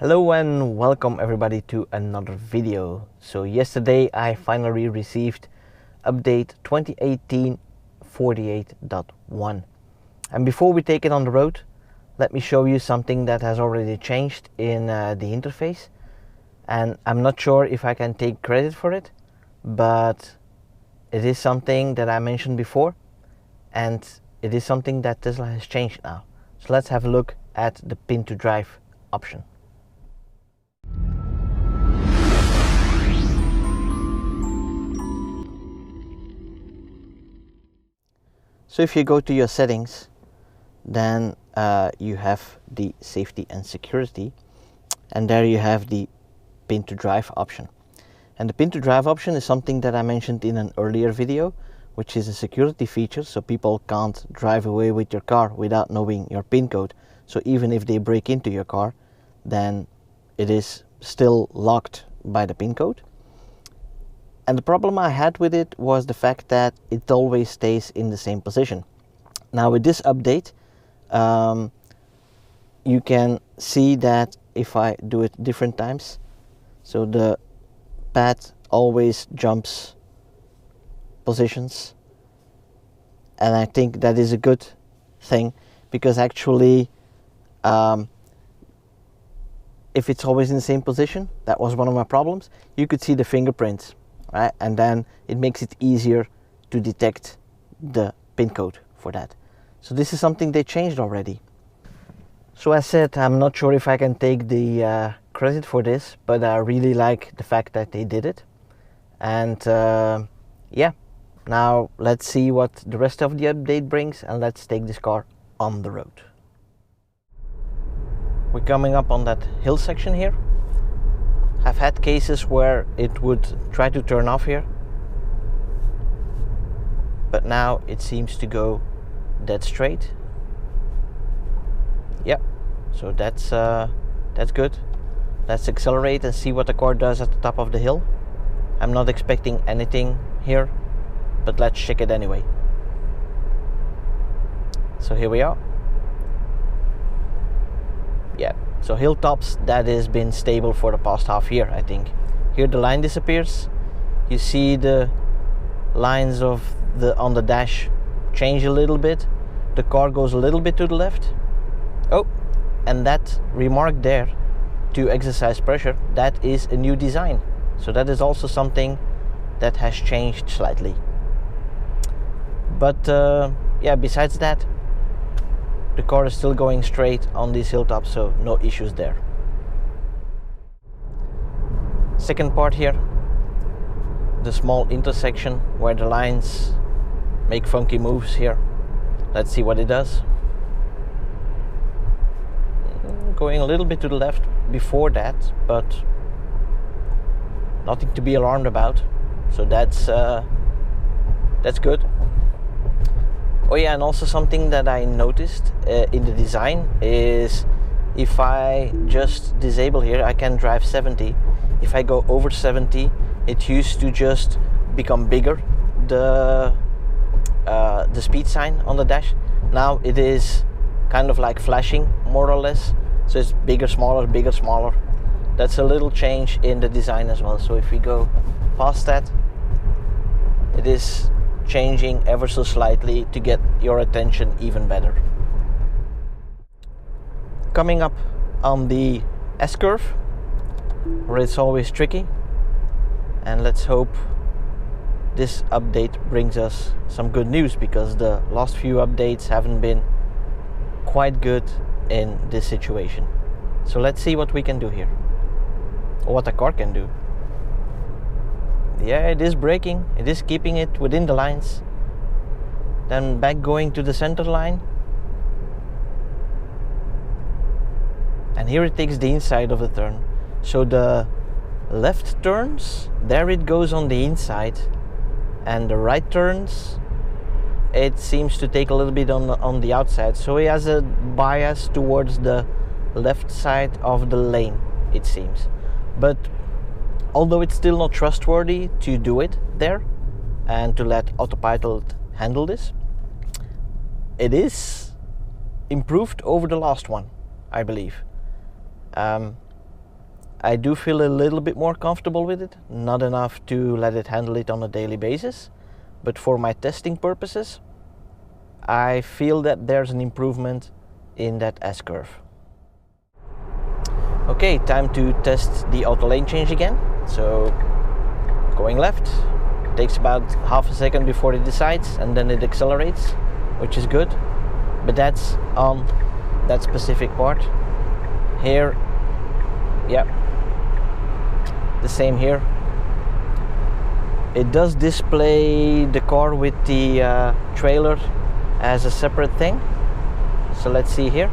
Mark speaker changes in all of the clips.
Speaker 1: Hello and welcome everybody to another video. So yesterday I finally received update 2018-48.1, and before we take it on the road, let me show you something that has already changed in the interface. And I'm not sure if I can take credit for it, but it is something that I mentioned before, and it is something that Tesla has changed now. So let's have a look at the pin to drive option. So if you go to your settings, then you have the safety and security, and there you have the pin to drive option. And the pin to drive option is something that I mentioned in an earlier video, which is a security feature, so people can't drive away with your car without knowing your PIN code. So even if they break into your car, then it is still locked by the PIN code. And the problem I had with it was the fact that it always stays in the same position. Now with this update, you can see that if I do it different times, so the pad always jumps positions, and I think that is a good thing, because actually if it's always in the same position, that was one of my problems, you could see the fingerprints. Right? And then it makes it easier to detect the PIN code for that. So this is something they changed already. So as said, I'm not sure if I can take the credit for this, but I really like the fact that they did it. And yeah, now let's see what the rest of the update brings, and let's take this car on the road. We're coming up on that hill section here. I've had cases where it would try to turn off here, but now it seems to go dead straight. Yep, so that's good. Let's accelerate and see what the car does at the top of the hill. I'm not expecting anything here, but let's check it anyway. So here we are. Yeah. So hilltops, that has been stable for the past half year, I think. Here the line disappears. You see the lines on the dash change a little bit. The car goes a little bit to the left. Oh, and that remark there, to exercise pressure, that is a new design. So that is also something that has changed slightly. But yeah, besides that, the car is still going straight on these hilltops, so no issues there. Second part here, the small intersection where the lines make funky moves here. Let's see what it does. Going a little bit to the left before that, but nothing to be alarmed about. So that's good. Oh yeah, and also something that I noticed in the design is if I just disable here, I can drive 70. If I go over 70, it used to just become bigger, the speed sign on the dash. Now it is kind of like flashing, more or less. So it's bigger, smaller, bigger, smaller. That's a little change in the design as well. So if we go past that, it is changing ever so slightly to get your attention even better. Coming up on the S-curve, where it's always tricky, and let's hope this update brings us some good news, because the last few updates haven't been quite good in this situation. So let's see what we can do here, or what the car can do. Yeah, it is braking, it is keeping it within the lines, then back going to the center line, and here it takes the inside of the turn. So the left turns, there it goes on the inside, and the right turns, it seems to take a little bit on the outside. So he has a bias towards the left side of the lane, it seems. But although it's still not trustworthy to do it there and to let AutoPilot handle this, it is improved over the last one, I believe. I do feel a little bit more comfortable with it, not enough to let it handle it on a daily basis, but for my testing purposes, I feel that there's an improvement in that S-curve. Okay, time to test the auto lane change again. So going left, takes about half a second before it decides, and then it accelerates, which is good, but that's on that specific part. Here, yeah, the same here. It does display the car with the trailer as a separate thing. So let's see here.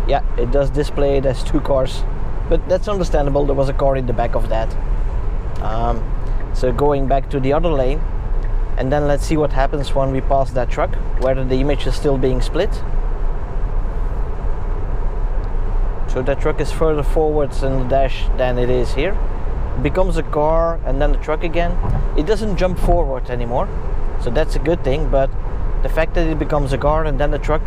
Speaker 1: Yeah, it does display it as two cars, but that's understandable. There was a car in the back of that. So going back to the other lane, and then let's see what happens when we pass that truck, whether the image is still being split. So that truck is further forwards in the dash than it is here. It becomes a car and then the truck again. It doesn't jump forward anymore, so that's a good thing, but the fact that it becomes a car and then the truck,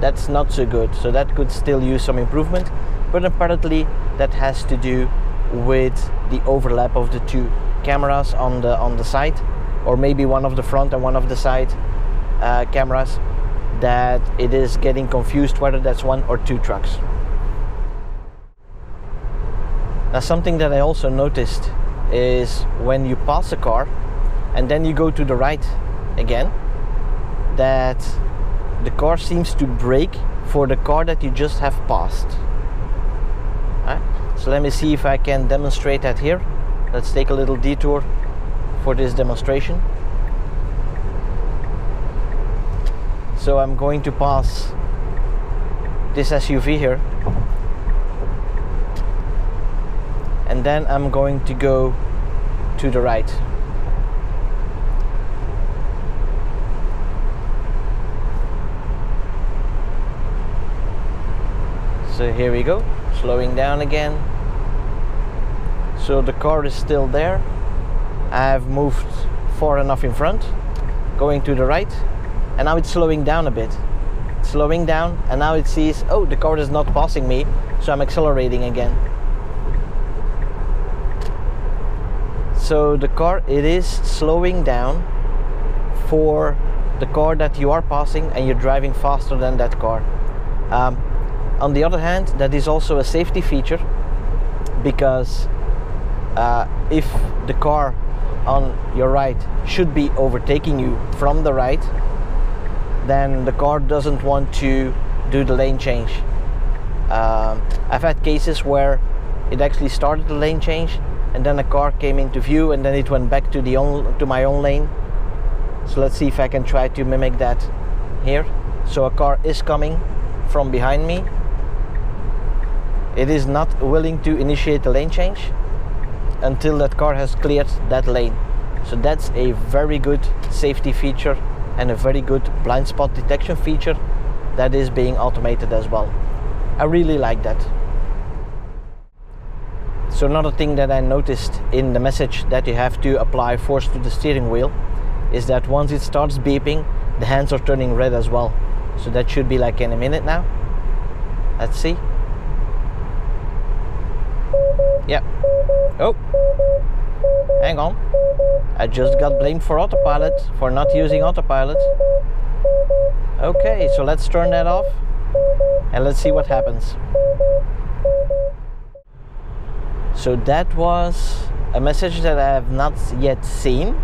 Speaker 1: that's not so good. So that could still use some improvement, but apparently that has to do with the overlap of the two cameras on the side, or maybe one of the front and one of the side cameras, that it is getting confused whether that's one or two trucks. Now, something that I also noticed is when you pass a car and then you go to the right again, that the car seems to brake for the car that you just have passed. Right? So let me see if I can demonstrate that here. Let's take a little detour for this demonstration. So I'm going to pass this SUV here, and then I'm going to go to the right. So here we go, slowing down again. So the car is still there. I've moved far enough in front, going to the right, and now it's slowing down a bit. Slowing down, and now it sees, oh, the car is not passing me, so I'm accelerating again. So the car, it is slowing down for the car that you are passing, and you're driving faster than that car. On the other hand, that is also a safety feature, because if the car on your right should be overtaking you from the right, then the car doesn't want to do the lane change. I've had cases where it actually started the lane change, and then a car came into view, and then it went back to my own lane. So let's see if I can try to mimic that here. So a car is coming from behind me. It is not willing to initiate the lane change until that car has cleared that lane. So that's a very good safety feature and a very good blind spot detection feature that is being automated as well. I really like that. So another thing that I noticed in the message that you have to apply force to the steering wheel is that once it starts beeping, the hands are turning red as well. So that should be like in a minute now. Let's see. Yep. Oh, hang on. I just got blamed for AutoPilot, for not using AutoPilot. Okay, so let's turn that off and let's see what happens. So that was a message that I have not yet seen,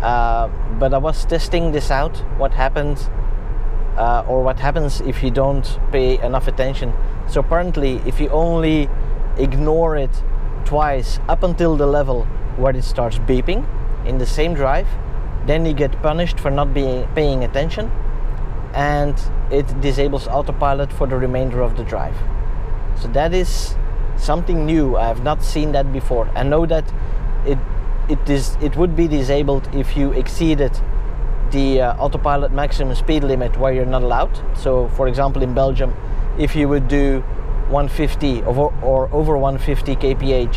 Speaker 1: but I was testing this out, what happens or what happens if you don't pay enough attention. So apparently if you only ignore it twice up until the level where it starts beeping in the same drive, then you get punished for not paying attention, and it disables AutoPilot for the remainder of the drive. So that is something new. I have not seen that before. I know that it would be disabled if you exceeded the AutoPilot maximum speed limit where you're not allowed. So for example in Belgium, if you would do 150 or over 150 kph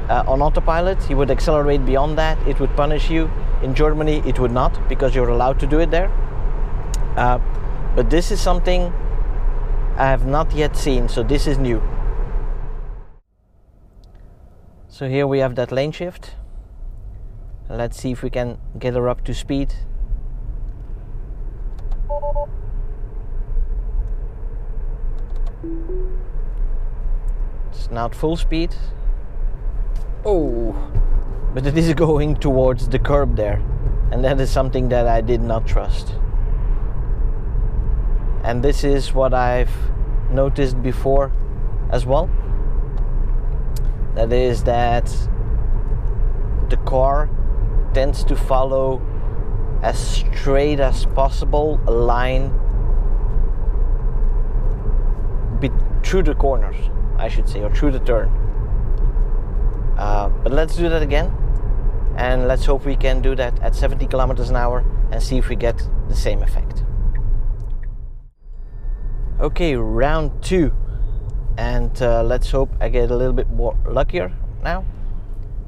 Speaker 1: on AutoPilot, you would accelerate beyond that, it would punish you. In Germany it would not, because you're allowed to do it there. But this is something I have not yet seen, so this is new. So here we have that lane shift. Let's see if we can get her up to speed. It's not full speed. Oh, but it is going towards the curb there, and that is something that I did not trust. And this is what I've noticed before as well. That is that the car tends to follow as straight as possible a line through the corners, I should say, or through the turn. But let's do that again, and let's hope we can do that at 70 kilometers an hour and see if we get the same effect. Okay, round 2, and let's hope I get a little bit more luckier now.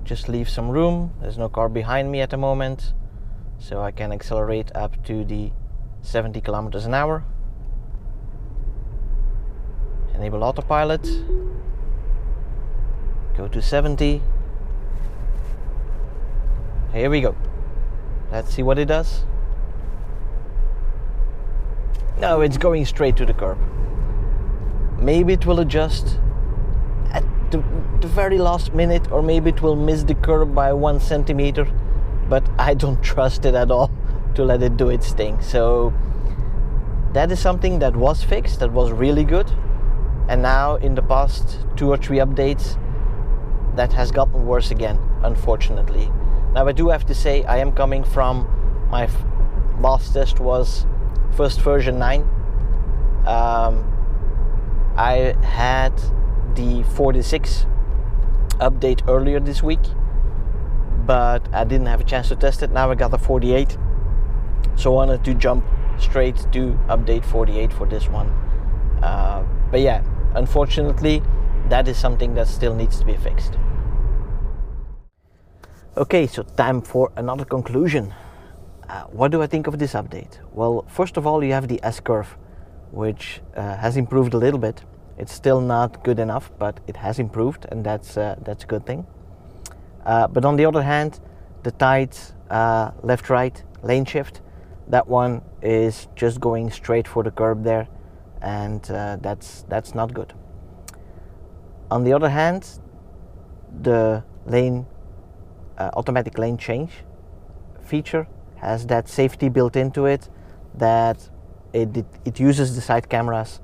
Speaker 1: Just leave some room. There's no car behind me at the moment, so I can accelerate up to the 70 kilometers an hour. Enable autopilot. Go to 70. Here we go. Let's see what it does. No, it's going straight to the curb. Maybe it will adjust at the very last minute, or maybe it will miss the curb by 1 centimeter, but I don't trust it at all to let it do its thing. So that is something that was fixed, that was really good, and now in the past 2 or 3 updates that has gotten worse again, unfortunately. Now I do have to say, I am coming from my last test was first version 9. I had the 46 update earlier this week, but I didn't have a chance to test it. Now I got the 48, so I wanted to jump straight to update 48 for this one. But yeah, unfortunately, that is something that still needs to be fixed. Okay, so time for another conclusion. What do I think of this update? Well, first of all, you have the S-curve, which has improved a little bit. It's still not good enough, but it has improved, and that's a good thing. But on the other hand, the tight left-right lane shift, that one is just going straight for the curb there, and that's not good. On the other hand, the automatic lane change feature has that safety built into it, that it uses the side cameras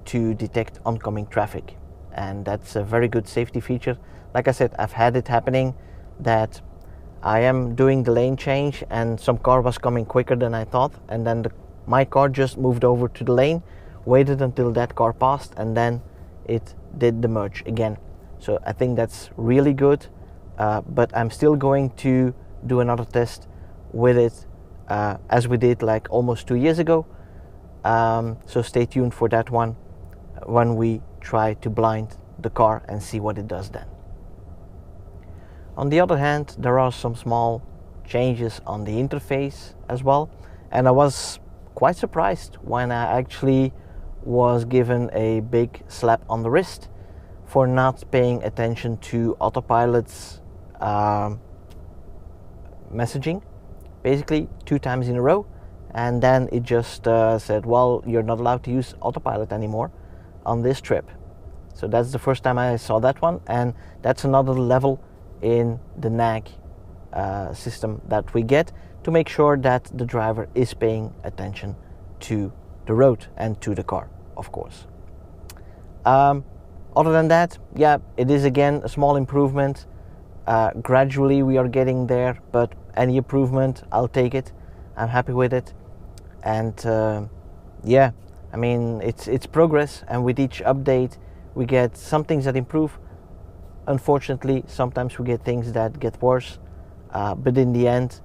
Speaker 1: to detect oncoming traffic, and that's a very good safety feature. Like I said, I've had it happening that I am doing the lane change and some car was coming quicker than I thought, and then my car just moved over to the lane, waited until that car passed, and then it did the merge again. So I think that's really good, but I'm still going to do another test with it as we did like almost 2 years ago. So stay tuned for that one when we try to blind the car and see what it does then. On the other hand, there are some small changes on the interface as well, and I was quite surprised when I actually was given a big slap on the wrist for not paying attention to AutoPilot's messaging, basically 2 times in a row, and then it just said, well, you're not allowed to use AutoPilot anymore on this trip. So that's the first time I saw that one, and that's another level in the NAG system that we get to make sure that the driver is paying attention to the road and to the car, of course. Other than that, yeah, it is again a small improvement. Gradually we are getting there, but any improvement, I'll take it. I'm happy with it, and yeah, I mean, it's progress, and with each update we get some things that improve. Unfortunately, sometimes we get things that get worse, but in the end,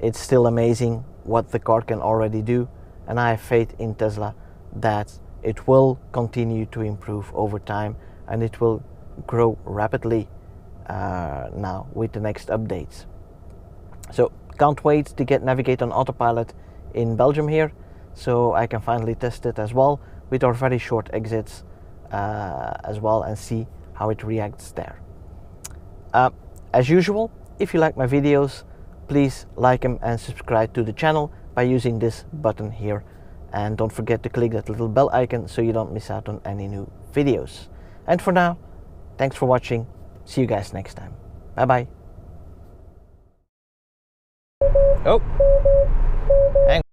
Speaker 1: it's still amazing what the car can already do, and I have faith in Tesla that it will continue to improve over time, and it will grow rapidly now with the next updates. So can't wait to get Navigate on Autopilot in Belgium here, so I can finally test it as well. with our very short exits as well, and see how it reacts there. As usual, if you like my videos, please like them and subscribe to the channel by using this button here. And don't forget to click that little bell icon so you don't miss out on any new videos. And for now, thanks for watching. See you guys next time. Bye bye. Oh, hang on.